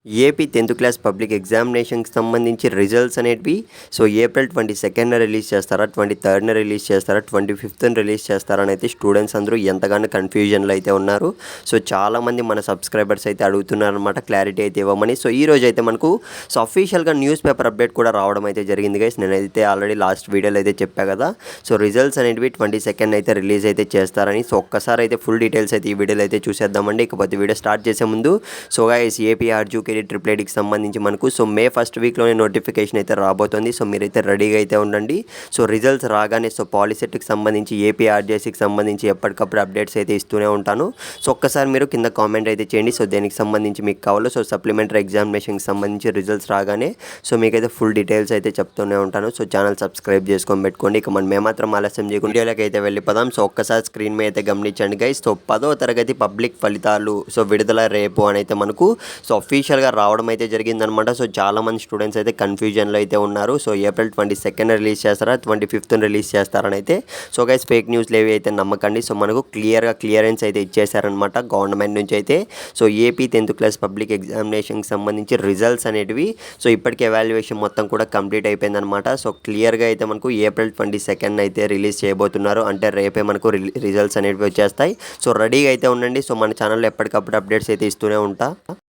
AP 10th class public ఎగ్జామినేషన్‌కి సంబంధించి results అనేటివి April 22న release చేస్తారా? 23న రిలీజ్ చేస్తారా? 25న రిలీజ్ చేస్తారా? అని అయితే స్టూడెంట్స్ అందరూ ఎంతగానో కన్‌ఫ్యూజన్‌లో అయితే ఉన్నారు. చాలామంది మన సబ్స్క్రైబర్స్ అయితే అడుగుతున్నారనమాట క్లారిటీ అయితే ఇవ్వమని. ఈరోజు అయితే మనకు అఫీషియల్‌గా న్యూస్ పేపర్ అప్డేట్ కూడా రావడం అయితే జరిగింది గైస్. నేనైతే ఆల్రెడీ లాస్ట్ వీడియోలో అయితే చెప్పా కదా. రిజల్ట్స్ అనేటివి 22న అయితే రిలీజ్ అయితే చేస్తారని. ఒక్కసారి అయితే ఫుల్ డీటెయిల్స్ అయితే ఈ వీడియోలో అయితే చూసేద్దామండి. ఇకపోతే వీడియో స్టార్ట్ చేసే ముందు గైస్ ఏపీ ఆర్జూకేడీ ట్రిపుల్ ఐటీకి సంబంధించి మనకు మే ఫస్ట్ వీక్లోనే నోటిఫికేషన్ అయితే రాబోతుంది. మీరైతే రెడీగా అయితే ఉండండి. రిజల్ట్స్ రాగానే పాలిసెట్కి సంబంధించి ఏపీ ఆర్జేసీకి సంబంధించి ఎప్పటికప్పుడు అప్డేట్స్ అయితే ఇస్తూనే ఉంటాను. ఒక్కసారి మీరు కింద కామెంట్ అయితే చేయండి. దేనికి సంబంధించి మీకు కావాలో సప్లిమెంటరీ ఎగ్జామినేషన్కి సంబంధించి రిజల్ట్స్ రాగానే మీకైతే ఫుల్ డీటెయిల్స్ అయితే చెప్తూనే ఉంటాను. ఛానల్ సబ్స్క్రైబ్ చేసుకొని పెట్టుకోండి. ఇక మనం ఏమాత్రం ఆలస్యం చేయకుండా వీడియోలోకి అయితే వెళ్ళిపోదాం. ఒక్కసారి స్క్రీన్ మీద అయితే గమనించండి గైస్. 10వ తరగతి పబ్లిక్ ఫలితాలు విడుదల రేపు అని అయితే మనకు అఫీషియల్గా రావడం అయితే జరిగిందనమాట. చాలామంది స్టూడెంట్స్ అయితే కన్ఫ్యూజన్లో అయితే ఉన్నారు. ఏప్రిల్ 22న రిలీజ్ చేస్తారా? 25న రిలీజ్ చేస్తారని అయితే గైస్ ఫేక్ న్యూస్లు ఏవి అయితే నమ్మకండి. మనకు క్లియరెన్స్ అయితే ఇచ్చేసారనమాట గవర్నమెంట్ నుంచి అయితే. ఏపీ 10th క్లాస్ పబ్లిక్ ఎగ్జామినేషన్కి సంబంధించి రిజల్ట్స్ అనేటివి ఇప్పటికే ఎవాల్యుయేషన్ మొత్తం కూడా కంప్లీట్ అయిపోయిందనమాట. క్లియర్గా అయితే మనకు ఏప్రిల్ 22న అయితే రిలీజ్ చేయబోతున్నారు. అంటే రేపే మనకు రిజల్ట్స్ అనేటివి వచ్చేస్తాయి. రెడీగా అయితే ఉండండి. మన ఛానల్లో ఎప్పటికప్పుడు అప్డేట్స్ అయితే ఇస్తూనే ఉంటా.